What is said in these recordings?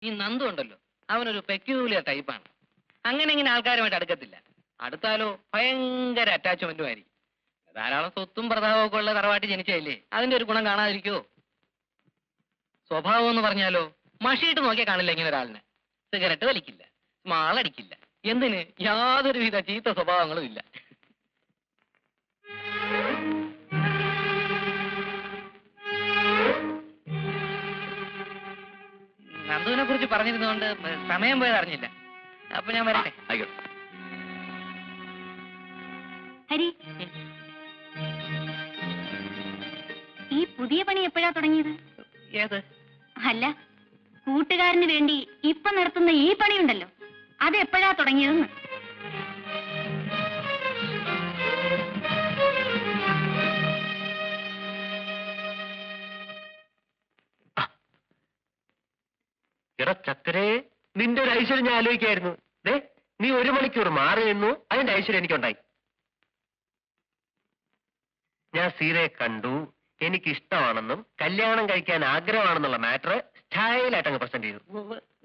ഈ നന്ദു ഉണ്ടല്ലോ, അവനൊരു പെക്യൂലിയർ ടൈപ്പാണ്. അങ്ങനെ ഇങ്ങനെ ആൾക്കാരുമായിട്ട് അടുക്കത്തില്ല. അടുത്താലോ ഭയങ്കര അറ്റാച്ച്മെന്റും ആയിരിക്കും. ധാരാളം സ്വത്തും പ്രതാപവും ഒക്കെ ഉള്ള തറവാട്ടി ജനിച്ചതല്ലേ, അതിന്റെ ഒരു ഗുണം കാണാതിരിക്കുവോ? സ്വഭാവം എന്ന് പറഞ്ഞാലോ, മഷിയിട്ട് നോക്കിയാൽ കാണില്ല ഇങ്ങനെ ഒരാളിനെ. സിഗരറ്റ് വലിക്കില്ല, സ്മാളടിക്കില്ല, എന്തിന് യാതൊരുവിധ ചീത്ത സ്വഭാവങ്ങളും ഇല്ല. നന്ദുവിനെ കുറിച്ച് പറഞ്ഞിരുന്നോണ്ട് സമയം പോയത് അറിഞ്ഞില്ല. അപ്പൊ ഞാൻ വരട്ടെ. ആയിക്കോട്ടെ. ഹരി, ഈ പുതിയ പണി എപ്പോഴാ തുടങ്ങിയത്? ഏത്? അല്ല, കൂട്ടുകാരന് വേണ്ടി ഇപ്പൊ നടത്തുന്ന ഈ പണിയുണ്ടല്ലോ, അത് എപ്പോഴാ തുടങ്ങിയതെന്ന്. ചക്കരേ, നിന്റെ ഒരു ഐശ്വര്യം ഞാൻ ആലോചിക്കായിരുന്നു. ദേ, നീ 1 മണിക്കൂർ മാറി നിന്നു, അതിന്റെ ഐശ്വര്യം എനിക്കുണ്ടായി. ഞാൻ സീതയെ കണ്ടു, എനിക്ക് ഇഷ്ടമാണെന്നും കല്യാണം കഴിക്കാൻ ആഗ്രഹമാണെന്നുള്ള മാറ്റർ സ്റ്റൈലായിട്ട് അങ്ങ് പ്രസന്റ് ചെയ്തു.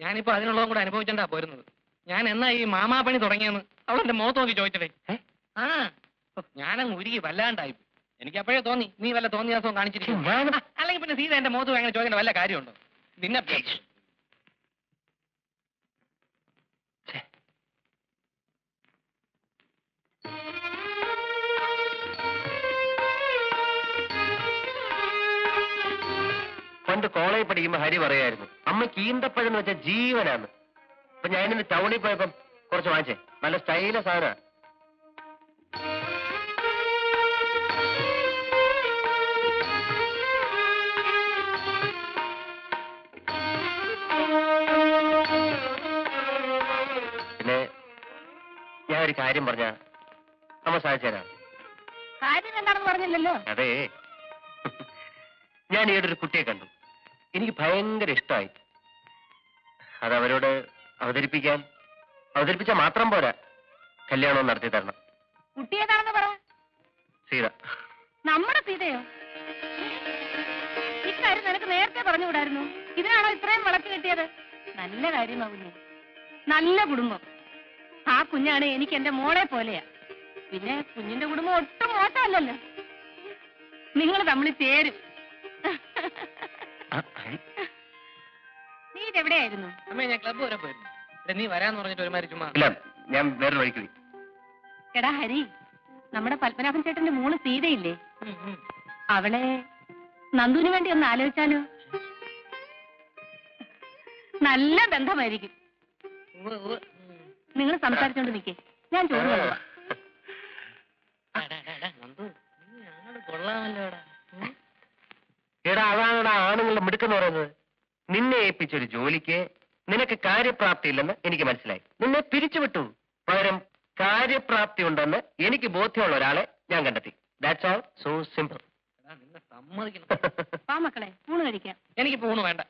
ഞാനിപ്പോ അതിനുള്ളതും കൂടെ അനുഭവിച്ചാ പോരുന്നത്. ഞാൻ എന്നാ ഈ മാമാപ്പണി തുടങ്ങിയെന്ന് അവളെന്റെ മുഖത്ത് നോക്കി ചോദിച്ചതേ. ആ, ഞാനങ്ങ് ഉരുകി വല്ലാണ്ടായി. എനിക്ക് അപ്പോഴേ തോന്നി നീ വല്ല തോന്നിയാസവും കാണിച്ചിരിക്കും. അല്ലെങ്കിൽ പിന്നെ സീത എന്റെ മുഖത്ത് അങ്ങനെ ചോദിക്കേണ്ട വല്ല കാര്യമുണ്ടോ? നിന്നെ പണ്ട് കോളേജ് പഠിക്കുമ്പോ ഹരി പറയായിരുന്നു, അമ്മയ്ക്ക് ഈന്തപ്പഴം എന്ന് വെച്ചാൽ ജീവനാണ്. അപ്പൊ ഞാനിന്ന് ടൗണിൽ പോയപ്പം കുറച്ച് വാങ്ങിച്ചേ, നല്ല സ്റ്റൈല സാധന. പിന്നെ ഞാൻ ഒരു കാര്യം പറഞ്ഞ അമ്മ സാധിച്ചേരാ. കാര്യം എന്താണെന്ന് പറഞ്ഞില്ലല്ലോ. അതെ, ഞാൻ ഈയിടെ ഒരു കുട്ടിയെ കണ്ടു, എനിക്ക് ഭയങ്കര ഇഷ്ടമായി. അത് അവരോട് അവതരിപ്പിച്ചാൽ മാത്രം പോരാ, കല്യാണം നടത്തി തരണം. കുട്ടിയേതാണെന്ന് പറ. സീത. നമ്മുടെ സീതയോ? ഇക്കാര്യം നിനക്ക് നേരത്തെ പറഞ്ഞുകൂടായിരുന്നു? ഇതിനാണോ ഇത്രയും വളർത്തി കിട്ടിയത്? നല്ല കാര്യമാകുന്നു. നല്ല കുടുംബം. ആ കുഞ്ഞാണ് എനിക്ക് എന്റെ മോളെ പോലെയാ. പിന്നെ കുഞ്ഞിന്റെ കുടുംബം ഒട്ടും മോശമല്ലല്ലോ. നിങ്ങൾ തമ്മിൽ ചേരും. നീ ഇതെവിടെയായിരുന്നു? അമ്മേ, ഞാൻ ക്ലബ് വരെ പോയിരുന്നു. നീ വരാന്ന് പറഞ്ഞിട്ട് ഒരുമാതിരി ചുമ്മാ. ഇല്ല, ഞാൻ വേറെ വഴിക്ക് പോയി. എടാ ഹരി, നമ്മുടെ പത്മനാഭൻ ചേട്ടന്റെ മോള് സീതയില്ലേ, അവളെ നന്ദുവിന് വേണ്ടി ഒന്ന് ആലോചിച്ചാലോ? നല്ല ബന്ധമായിരിക്കും. നിങ്ങൾ സംസാരിച്ചോണ്ട് നിൽക്കേ, ഞാൻ ചോറ് കൊണ്ടുവാ. കൊള്ളാമല്ലോടാ. എടാ, അതാണടാ ആണുങ്ങളുടെ മിടുക്കെന്ന് പറയുന്നത്. നിന്നെ ഏൽപ്പിച്ചൊരു ജോലിക്ക് നിനക്ക് കാര്യപ്രാപ്തി ഇല്ലെന്ന് എനിക്ക് മനസ്സിലായി. നിന്നെ പിരിച്ചുവിട്ടു. പകരം കാര്യപ്രാപ്തി ഉണ്ടെന്ന് എനിക്ക് ബോധ്യമുള്ള ഒരാളെ ഞാൻ കണ്ടെത്തി. That's all. So simple. വാ മക്കളെ, ഊണ് കഴിക്കാം. എനിക്ക് ഊണ് വേണ്ട.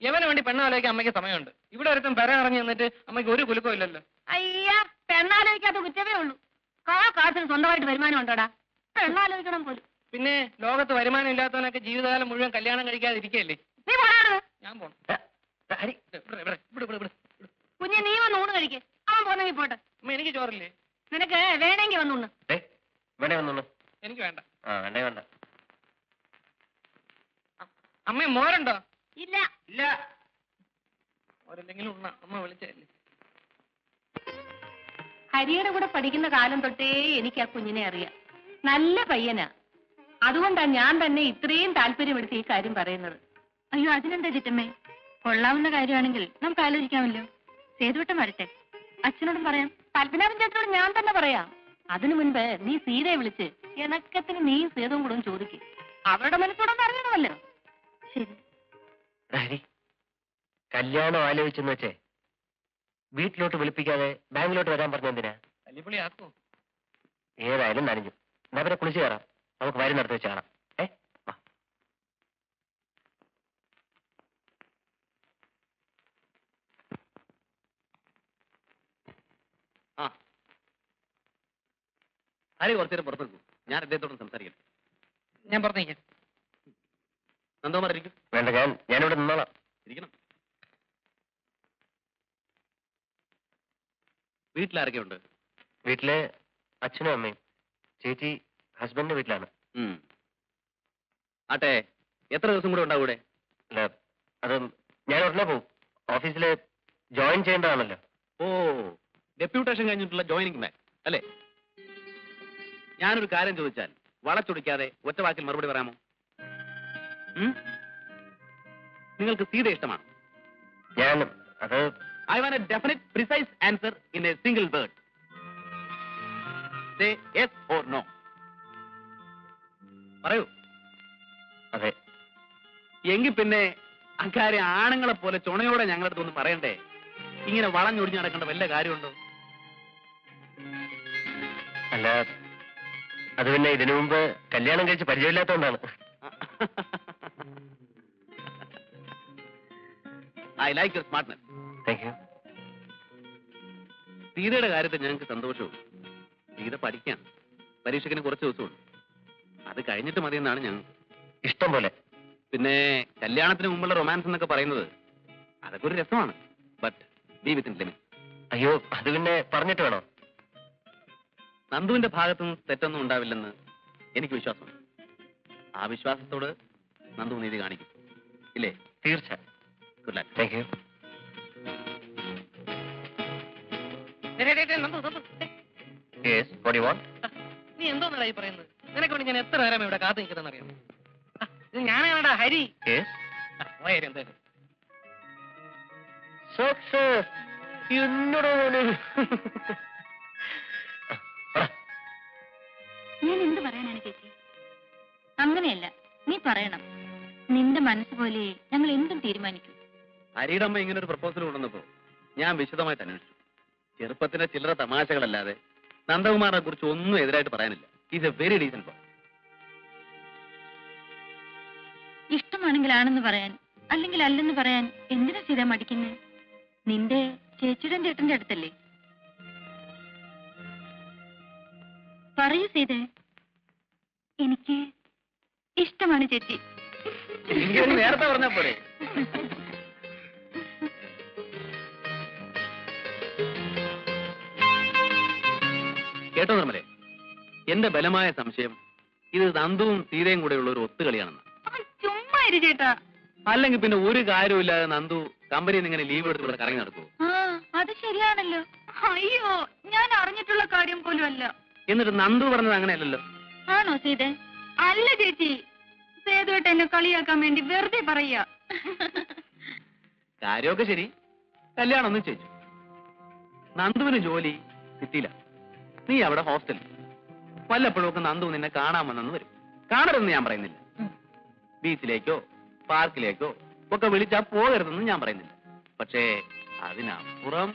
യവന് വേണ്ടി പെണ്ണാലോചിക്കാൻ അമ്മയ്ക്ക് സമയമുണ്ട്. ഇവിടെ ഒരുത്തും പെര ഇറങ്ങി നിന്നിട്ട് അമ്മയ്ക്ക് ഒരു കുലുക്കവും ഇല്ലല്ലോ. അയ്യാ, പെണ്ണാലോചിക്കാത്ത കുറ്റമേ ഉള്ളൂ. കാശിന് സ്വന്തമായിട്ട് വരുമാനം ഉണ്ടോടാ? പെണ്ണാലോചിക്കണം പോലും. പിന്നെ ലോകത്ത് വരുമാനം ഇല്ലാത്തവനൊക്കെ ജീവിതകാലം മുഴുവൻ കല്യാണം കഴിക്കാതെ ഇരിക്കല്ലേ? നീ പോടാ. ഞാൻ പോണം. കുഞ്ഞെ, നീ വന്ന് ഊണ് കഴിക്കേ. അവൻ പോന്നെങ്കിൽ പോട്ടെ. അമ്മ, എനിക്ക് ചോറില്ലേ? നിനക്ക് വേണമെങ്കിൽ വന്നുണ്ട്. വേണേ വന്നോളൂ. എനിക്ക് വേണ്ട. വേണ്ടേ വേണ്ട. അമ്മ, മോരുണ്ടോ? ഇല്ല. ഇല്ല. മോരെന്തെങ്കിലും ഉണ്ണ. അമ്മ വിളിച്ചല്ലേ. ഹരിയുടെ കൂടെ പഠിക്കുന്ന കാലം തൊട്ടേ എനിക്ക് ആ കുഞ്ഞിനെ അറിയാം. നല്ല പയ്യനാ. അതുകൊണ്ടാണ് ഞാൻ തന്നെ ഇത്രയും താല്പര്യമെടുത്ത് ഈ കാര്യം പറയുന്നത്. അയ്യോ, അതിനെന്താ ചിറ്റമ്മേ? കൊള്ളാവുന്ന കാര്യമാണെങ്കിൽ നമുക്ക് ആലോചിക്കാമല്ലോ. സേതുവട്ടം വരട്ടെ, അച്ഛനോടും പറയാം, പത്മനാഭൻ ചേട്ടനോട് ഞാൻ തന്നെ പറയാം. അതിനു മുൻപ് നീ സീതയെ വിളിച്ച് ഇണക്കത്തിന് നീയും സേതുവും കൂടെ ചോദിക്കും. അവരുടെ മനസ്സോടൊന്നും അറിയണമല്ലോ. ശരി. കല്യാണം ആലോചിച്ചെന്ന് വെച്ചേ വീട്ടിലോട്ട് വിളിപ്പിക്കാതെ ബാങ്കിലോട്ട് വരാൻ പറഞ്ഞെന്തിനാ? തല്ലിപ്പൊളി ആക്കോ? ഏതായാലും നനഞ്ഞു. എന്നാ പിന്നെ കുളിച്ച് കയറാം. നമുക്ക് വരി നടത്തി വെച്ച് കാണാം. ആരെ കുറച്ചേരം പുറത്തെടുക്കും. ഞാൻ അദ്ദേഹത്തോടും സംസാരിക്കട്ടെ. ഞാൻ പുറത്തേക്കാം. നന്ദകുമാർ ഇരിക്കും. വേണ്ട, ഞാനിവിടെ നിന്നോളാം. ഇരിക്കണം. വീട്ടിലാരൊക്കെ ഉണ്ട്? വീട്ടിലെ അച്ഛനും അമ്മയും. ചേച്ചി ഹസ്ബൻഡിന്റെ വീട്ടിലാണ്. ആട്ടെ, എത്ര ദിവസം കൂടെ ഉണ്ടാവും ഇവിടെ? അല്ല, അത് ഞാൻ ഉടനെ പോകും. ഓഫീസിൽ ജോയിൻ ചെയ്യേണ്ടതാണല്ലോ. ഓ, ഡെപ്യൂട്ടേഷൻ കഴിഞ്ഞിട്ടുള്ള ജോയിനിങ് മാൻ അല്ലേ? ഞാനൊരു കാര്യം ചോദിച്ചാൽ വളച്ചൊടിക്കാതെ ഒറ്റ വാക്കിൽ മറുപടി പറയാമോ? നിങ്ങൾക്ക് സീത ഇഷ്ടമാണ്? ഞാൻ അത് I want a definite, precise answer in a single word. Say yes or no. പറയൂ. അതെ. എങ്കിൽ പിന്നെ അക്കാര്യം ആണുങ്ങളെ പോലെ ചുണയോടെ ഞങ്ങളുടെ അടുത്തൊന്നും പറയണ്ടേ? ഇങ്ങനെ വളഞ്ഞൊടിഞ്ഞ് നടക്കേണ്ട വല്ല കാര്യമുണ്ടോ? അല്ല, അത് പിന്നെ ഇതിനു മുമ്പ് കല്യാണം കഴിച്ച് പരിചയമില്ലാത്തതുകൊണ്ടാണ്. I like your smartness. Thank you. സീതയുടെ കാര്യത്തിൽ ഞങ്ങൾക്ക് സന്തോഷവും. സീത പഠിക്കാൻ പരീക്ഷയ്ക്കിന് കുറച്ച് ദിവസമുണ്ട്. അത് കഴിഞ്ഞിട്ട് മതിയെന്നാണ് ഞങ്ങൾ. ഇഷ്ടം പോലെ. പിന്നെ കല്യാണത്തിന് മുമ്പുള്ള റൊമാൻസ് എന്നൊക്കെ പറയുന്നത് അതൊക്കെ ഒരു രസമാണ്. But B within limit. അയ്യോ, അത് പിന്നെ പറഞ്ഞിട്ട് വേണോ? നന്ദുവിന്റെ ഭാഗത്തുനിന്ന് തെറ്റൊന്നും ഉണ്ടാവില്ലെന്ന് എനിക്ക് വിശ്വാസമുണ്ട്. ആ വിശ്വാസത്തോട് നന്ദു നീതി കാണിക്കും, ഇല്ലേ? തീർച്ച. Good luck. Thank you. Yes, what do you want? നീ എന്തോന്നാ ഈ പറയുന്നത്? നിനക്ക് വേണ്ടി ഞാൻ എത്ര നേരം ഇവിടെ കാത്തു നിൽക്കുന്ന അറിയാം. ഇത് ഞാനാണടാ ഹരി. Yes. എന്തായാലും Success. എന്നോട് ഞാൻ എന്ത് പറയാനാണ് ചേച്ചി? അങ്ങനെയല്ല, നീ പറയണം. നിന്റെ മനസ്സ് പോലെ ഞങ്ങൾ എന്തും തീരുമാനിക്കും. ഹരിയുടെ അമ്മ ഇങ്ങനെ ഒരു പ്രപ്പോസൽ കൊണ്ടുവന്നപ്പോ ഞാൻ വിശദമായിട്ട് അന്വേഷിച്ചു. ചെറുപ്പത്തിന്റെ ചില്ലറ തമാശകളല്ലാതെ നന്ദകുമാറിനെ കുറിച്ച് ഒന്നും എതിരായിട്ട് പറയാനില്ല. Is A very decent boy. ഇഷ്ടമാണെങ്കിൽ ആണെന്ന് പറയാൻ, അല്ലെങ്കിൽ അല്ലെന്ന് പറയാൻ എന്തിനാ സീത മടിക്കുന്നേ? നിന്റെ ചേച്ചിയുടെ ചേട്ടന്റെ അടുത്തല്ലേ? പറയൂ സീതേ. എനിക്ക് ഇഷ്ടമാണ് ചേച്ചി. നേരത്തെ പറഞ്ഞ പോലെ. കേട്ടോ നിർമ്മലേ, എന്റെ ബലമായ സംശയം ഇത് നന്ദുവും സീതയും കൂടെയുള്ള ഒരു ഒത്തുകളിയാണെന്ന്. ചുമ്മാ ഇരു ചേട്ടാ. അല്ലെങ്കിൽ പിന്നെ ഒരു കാര്യമില്ലാതെ നന്ദു കമ്പനിയിൽ നിന്ന് ഇങ്ങനെ ലീവ് എടുത്ത് ഇവിടെ കറങ്ങി നടക്കുമോ? അത് ശരിയാണല്ലോ. അയ്യോ, ഞാൻ അറിഞ്ഞിട്ടുള്ള കാര്യം പോലും അല്ല. എന്നിട്ട് നന്ദു പറഞ്ഞത് അങ്ങനെയല്ലല്ലോ. ആണോ സീത? അല്ല ചേച്ചി, സേതുവേട്ട എന്നെ കളിയാക്കാൻ വേണ്ടി വെറുതെ പറയാ. കാര്യമൊക്കെ ശരി, കല്യാണം ഒന്നും ചെയ്തു. നന്ദുവിന് ജോലി സിറ്റിയില്ല, നീ അവിടെ ഹോസ്റ്റലിൽ. വല്ലപ്പോഴും ഒക്കെ നന്ദു നിന്നെ കാണാമെന്നു വരും. കാണരുതെന്ന് ഞാൻ പറയുന്നില്ല. ബീച്ചിലേക്കോ പാർക്കിലേക്കോ ഒക്കെ വിളിച്ചാൽ പോകരുതെന്ന് ഞാൻ പറയുന്നില്ല. പക്ഷേ അതിനപ്പുറം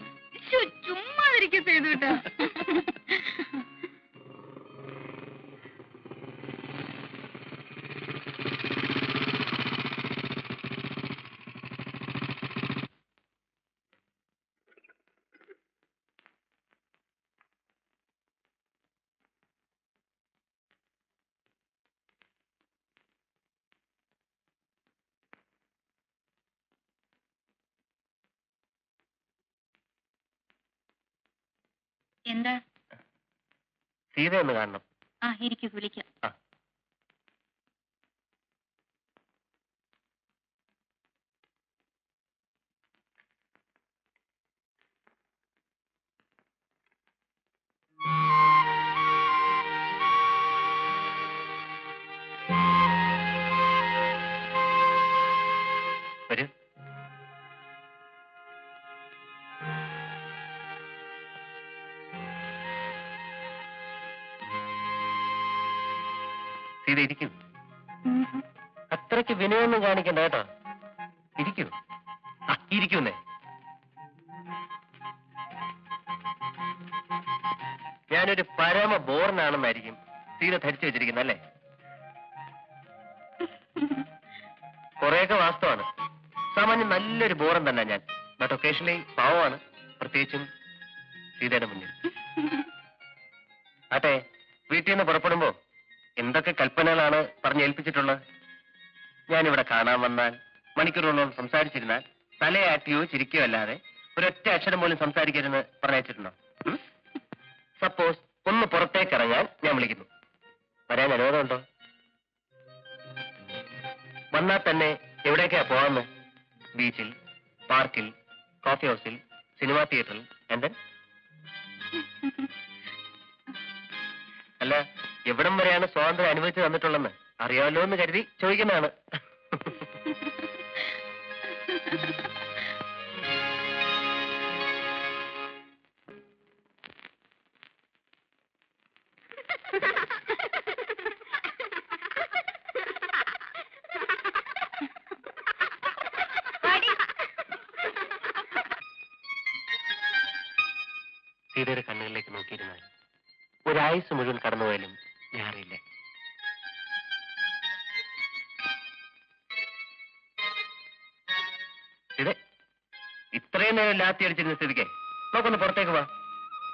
ചുമ്മാതിരിക്കും സേതുവേട്ട. എന്താ? സീത ഒന്ന് കാണണം. ഇരിക്കൂ, വിളിക്കാം. വരൂ. സീത ഇരിക്കൂ. അത്രയ്ക്ക് വിനയൊന്നും കാണിക്കണ്ട കേട്ടോ. ഇരിക്കൂ. ഇരിക്കുന്നേ. ഞാനൊരു പരമ ബോറിനാണെന്നായിരിക്കും സീത ധരിച്ചു വെച്ചിരിക്കുന്നത്, അല്ലേ? കുറെയൊക്കെ വാസ്തവാണ്. സാമാന്യം നല്ലൊരു ബോറൻ തന്നെ ഞാൻ. ബട്ട് ഒക്കേഷണലി പാവമാണ്, പ്രത്യേകിച്ചും സീതയുടെ മുന്നിൽ. ആട്ടെ, വീട്ടിൽ നിന്ന് പുറപ്പെടുമ്പോ എന്തൊക്കെ കൽപ്പനകളാണ് പറഞ്ഞേൽപ്പിച്ചിട്ടുള്ളത്? ഞാനിവിടെ കാണാൻ വന്നാൽ മണിക്കൂറുകളോളം സംസാരിച്ചിരുന്നാൽ തലയാട്ടിയോ ചിരിക്കുകയോ അല്ലാതെ ഒരൊറ്റ അക്ഷരം പോലും സംസാരിക്കരുതെന്ന് പറഞ്ഞയച്ചിട്ടുണ്ടോ? സപ്പോസ് ഒന്ന് പുറത്തേക്ക് ഇറങ്ങാൻ ഞാൻ വിളിക്കുന്നു. വരാൻ അനുവാദമുണ്ടോ? വന്നാൽ തന്നെ എവിടേക്കാ പോവാന്ന്? ബീച്ചിൽ, പാർക്കിൽ, കോഫി ഹൗസിൽ, സിനിമാ തിയേറ്ററിൽ, and then? അല്ല, എവിടം വരെയാണ് സ്വാതന്ത്ര്യം അനുവദിച്ചു തന്നിട്ടുള്ളതെന്ന് അറിയാമല്ലോ എന്ന് കരുതി ചോദിക്കുന്നതാണ്. സീതയുടെ കണ്ണുകളിലേക്ക് നോക്കിയിരുന്നാൽ ഒരായുസ് മുഴുവൻ കടന്നുപോയാലും ഞാൻ അറിയില്ല. ഇത് ഇത്രയും നേരം ലാത്തി അടിച്ചിരുന്ന സ്ഥിതിക്ക് നമുക്കൊന്ന് പുറത്തേക്ക് പോവാം.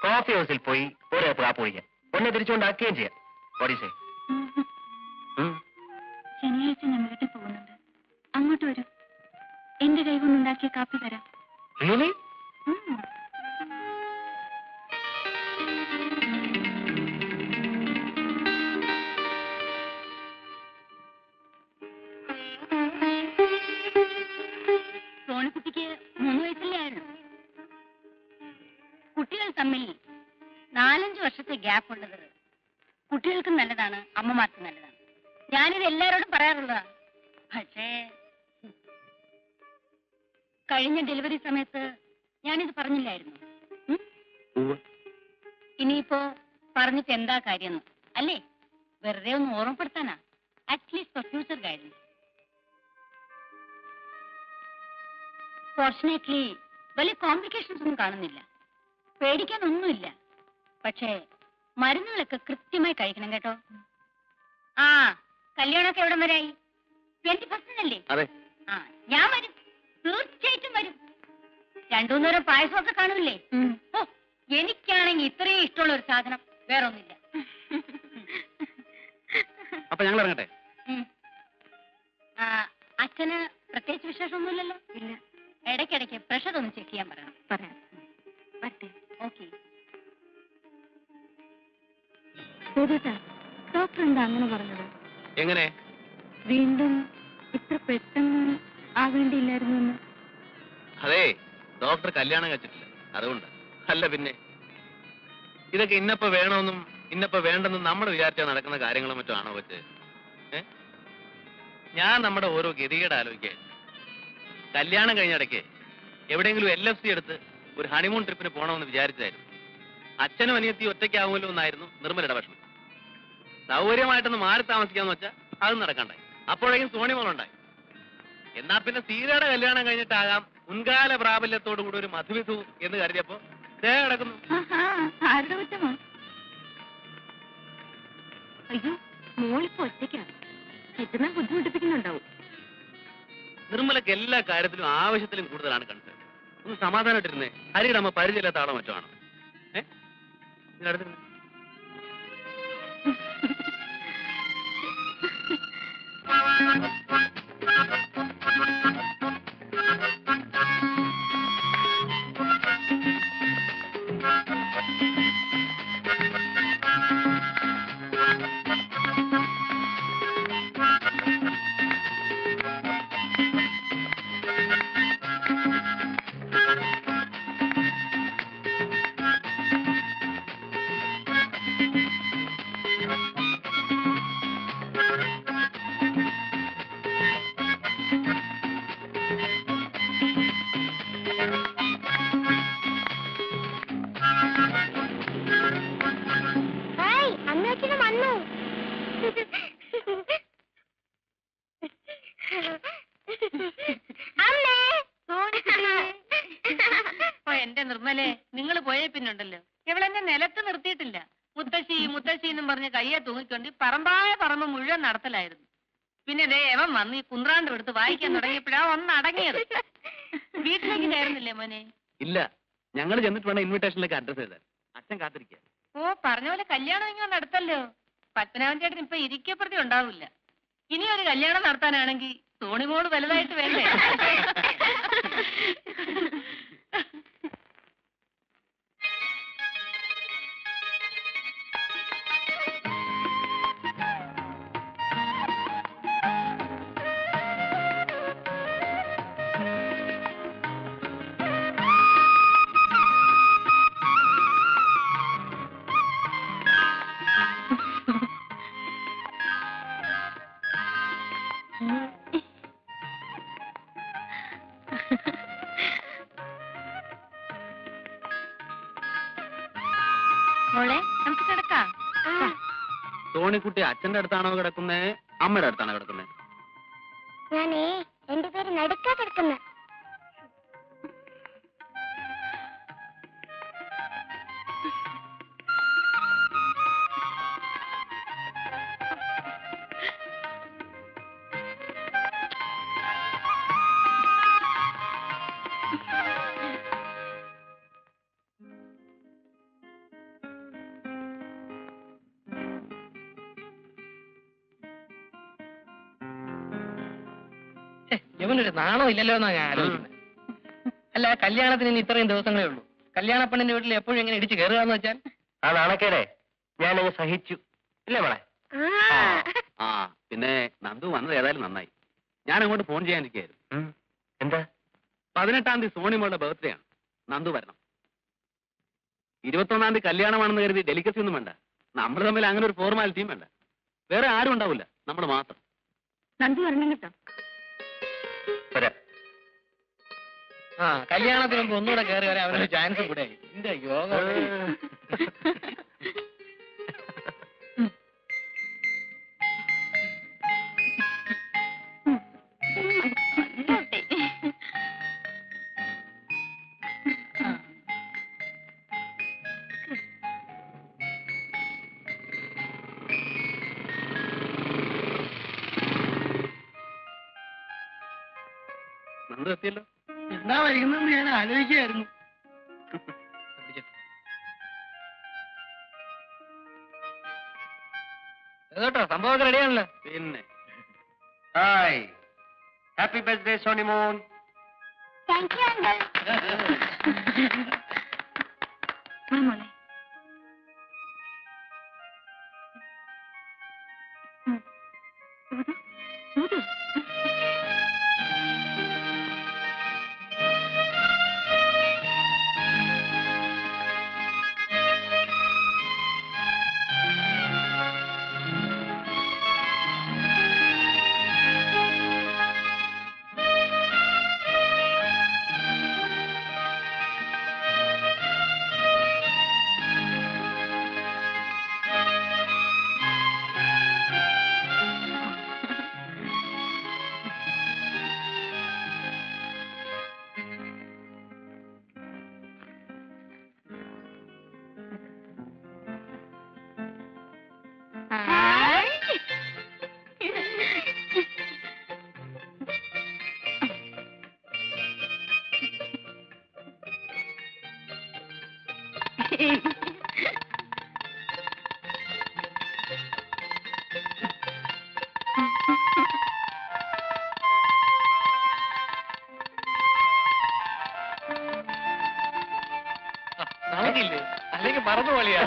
കോഫി ഹൗസിൽ പോയി ഒരേ കാപ്പ് കുടിക്കാം, ഒന്നെ തിരിച്ചുകൊണ്ടാക്കുകയും ചെയ്യാം. ഓടിച്ചേ. ശനിയാഴ്ച ഞാൻ വീട്ടിൽ പോകുന്നുണ്ട്, അങ്ങോട്ട് വരും. എന്റെ കൈകൊണ്ടുണ്ടാക്കിയ കാപ്പി തരാം. റിയലി? സോണിക്കുട്ടിക്ക് 3 വയസ്സല്ലേ ആയിരുന്നു. കുട്ടികൾ തമ്മിൽ 4-5 വർഷത്തെ ഗ്യാപ്പ് ഉള്ളത് കുട്ടികൾക്കും നല്ലതാണ്, അമ്മമാർക്കും നല്ലതാണ്. ഞാനിത് എല്ലാവരോടും പറയാറുള്ളതാ. പക്ഷേ കഴിഞ്ഞ ഡെലിവറി സമയത്ത് ഞാനിത് പറഞ്ഞില്ലായിരുന്നു. ഇനിയിപ്പോ പറഞ്ഞിട്ട് എന്താ കാര്യം അല്ലേ? വെറുതെ ഒന്ന് ഓർമ്മപ്പെടുത്താനാ, at least for future guidance. Fortunately വലിയ കോംപ്ലിക്കേഷൻസ് ഒന്നും കാണുന്നില്ല, പേടിക്കാനൊന്നുമില്ല. പക്ഷേ മരുന്നുകളൊക്കെ കൃത്യമായി കഴിക്കണം കേട്ടോ. ആ, കല്യാണമൊക്കെ എവിടം വരായി? 21ല്ലേ? ആ, ഞാൻ വരും, തീർച്ചയായിട്ടും വരും. 2-3 നേരം പായസമൊക്കെ കാണൂല്ലേ? ഓ, എനിക്കാണെങ്കിൽ ഇത്രയും ഇഷ്ടമുള്ള ഒരു സാധനം വേറെ ഒന്നുമില്ല. അപ്പൊ ഞങ്ങൾ ഇറങ്ങട്ടെ? അച്ഛന് പ്രത്യേകിച്ച് വിശേഷമൊന്നുമില്ലല്ലോ? ഇല്ല. ഇടയ്ക്കിടയ്ക്ക് പ്രഷർ ഒന്ന് ചെക്ക് ചെയ്യാൻ പറയണം. പറയാം. പറ്റേ. ഓക്കെ. ഡോക്ടർ എന്താ അങ്ങനെ പറഞ്ഞത്? എങ്ങനെ? വീണ്ടും ഇത്ര പെട്ടെന്ന് ആവേണ്ടിയില്ലായിരുന്നു എന്ന്. അതെ, ഡോക്ടർ കല്യാണം കഴിച്ചിട്ടില്ല, അതുകൊണ്ട്. അല്ല പിന്നെ, ഇതൊക്കെ ഇന്നപ്പോ വേണമെന്നും ഇന്നപ്പോ വേണ്ടെന്നും നമ്മൾ വിചാരിച്ചാൽ നടക്കുന്ന കാര്യങ്ങളും മറ്റും ആണോ വെച്ച്? ഞാൻ നമ്മുടെ ഓരോ ഗതികേട് ആലോചിക്കുക. കല്യാണം കഴിഞ്ഞിടയ്ക്ക് എവിടെയെങ്കിലും LFC എടുത്ത് ഒരു ഹണിമൂൺ ട്രിപ്പിന് പോകണമെന്ന് വിചാരിച്ചതായിരുന്നു. അച്ഛനും അനിയത്തിയും ഒറ്റയ്ക്കാവുമല്ലോ എന്നായിരുന്നു നിർമ്മലയുടെ വിഷമം. സൗകര്യമായിട്ടൊന്ന് മാറി താമസിക്കാന്ന് വെച്ചാൽ അതും നടക്കണ്ടായി. അപ്പോഴേക്കും സോണിമോളുണ്ടായി. എന്നാ പിന്നെ സീതയുടെ കല്യാണം കഴിഞ്ഞിട്ടാകാം മുൻകാല പ്രാബല്യത്തോടു കൂടി ഒരു മധുവിധു എന്ന് കരുതിയപ്പോ കിടക്കുന്നു. ആരുടെ കുറ്റമോ? അയ്യോ, മോളിപ്പോ ഒറ്റയ്ക്കാണ്. എത്തുന്ന ബുദ്ധിമുട്ടിപ്പിക്കുന്നുണ്ടാവും. നിർമ്മലക്ക് എല്ലാ കാര്യത്തിലും ആവശ്യത്തിലും കൂടുതലാണ് കണ്ടത്. ഒന്ന് സമാധാനമായിട്ടിരുന്നേ. ഹരിയുടെ അമ്മ പരിചയമില്ലാത്ത ആളോ മറ്റോ ആണോ? ഇതിനടുത്തിരുന്നേ. എന്റെ നിർമ്മലെ, നിങ്ങൾ പോയേ പിന്നുണ്ടല്ലോ ഇവളെന്നെ നിലത്ത് നിർത്തിയിട്ടില്ല. മുത്തശ്ശി മുത്തശ്ശി എന്നും പറഞ്ഞ് കയ്യെ തൂങ്ങിക്കൊണ്ട് പറമ്പായ പറമ്പ് മുഴുവൻ നടത്തലായിരുന്നു. പിന്നെ ദേവൻ വന്ന് ഈ കുന്ത്രാണ്ട് എടുത്ത് വായിക്കാൻ തുടങ്ങിയപ്പോഴാ ഒന്ന് അടങ്ങിയത്. വീട്ടിലേക്ക് കയറുന്നില്ലേ മോനെ? ഇല്ല, ഞങ്ങൾ ചെന്നിട്ട് വേണം ഇൻവിറ്റേഷനിലേക്ക് അഡ്രസ് എഴുതാൻ. അച്ഛൻ കാത്തിരിക്കുക. ഓ, പറഞ്ഞ പോലെ കല്യാണം ഇങ്ങനെ നടത്തല്ലോ. പത്മനാഭൻ ചേട്ടൻ ഇപ്പൊ ഇരിക്കപ്രതി ഉണ്ടാവില്ല. ഇനി ഒരു കല്യാണം നടത്താനാണെങ്കിൽ സോണിമോള് വലുതായിട്ട് വേണ്ടേ? മോളെ നമുക്ക് കിടക്കാം. സോണിക്കുട്ടി അച്ഛന്റെ അടുത്താണോ കിടക്കുന്നേ, അമ്മയുടെ അടുത്താണോ കിടക്കുന്നേ? ഞാനേ എന്റെ പേര് നടുക്കാ കിടക്കുന്ന. ഇവനൊരു നാണോ ഇല്ലല്ലോ എന്നാ ഞാൻ ആലോചിക്കുന്നത്. അല്ല, കല്യാണത്തിന് ഇനി ഇത്രയും ദിവസങ്ങളേ ഉള്ളൂ. കല്യാണ പെണ്ണിന്റെ വീട്ടിൽ എപ്പോഴും എങ്ങനെ ഇടിച്ച് കയറുകയെന്ന് വെച്ചാൽ ആ നാണക്കേടെ ഞാനങ്ങ് സഹിച്ചു ഇല്ലേ മോളെ? ആ പിന്നെ നന്ദു വന്നത് ഏതായാലും നന്നായി. ഞാൻ അങ്ങോട്ട് ഫോൺ ചെയ്യാനിരിക്കുകയായിരുന്നു. എന്താ? 18-ാം തീയതി സോണിമോളുടെ ബർത്ത്ഡേ ആണ്. നന്ദു വരണം. 21-ാം തീയതി കല്യാണമാണെന്ന് കരുതി ഡെലിക്കസി ഒന്നും വേണ്ട. നമ്മൾ തമ്മിൽ അങ്ങനെ ഒരു ഫോർമാലിറ്റിയും വേണ്ട. വേറെ ആരും ഉണ്ടാവില്ല, നമ്മൾ മാത്രം. നന്ദി വരണം കേട്ടോ. വരാം. ആ കല്യാണത്തിന് മുമ്പ് ഒന്നുകൂടെ കയറി വരാൻ അവനൊരു ചാൻസ് കൂടെ. എന്റെ യോഗ. നന്ദു എത്തിയല്ലോ. എന്താ വൈകുന്നെന്ന് ഞാൻ ആലോചിക്കുകയായിരുന്നു. കേട്ടോ, സംഭവമൊക്കെ റെഡിയാണല്ലോ. പിന്നെ hi, happy birthday Sonimon. Thank you uncle. മോളെ നമുക്കില്ലേ, അല്ലെങ്കിൽ മറന്നു പോളിയാ.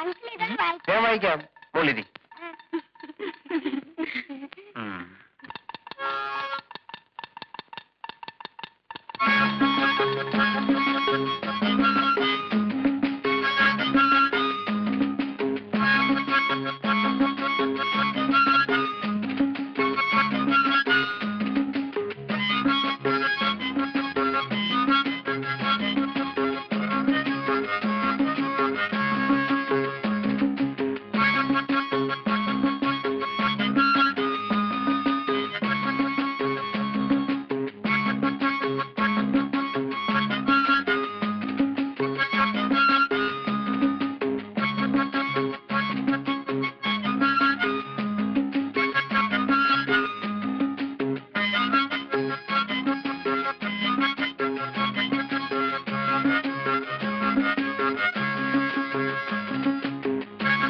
അങ്കിൾ ഇതൊന്ന് വായിച്ചു. ഞാൻ വായിക്കാം, മോളിരി.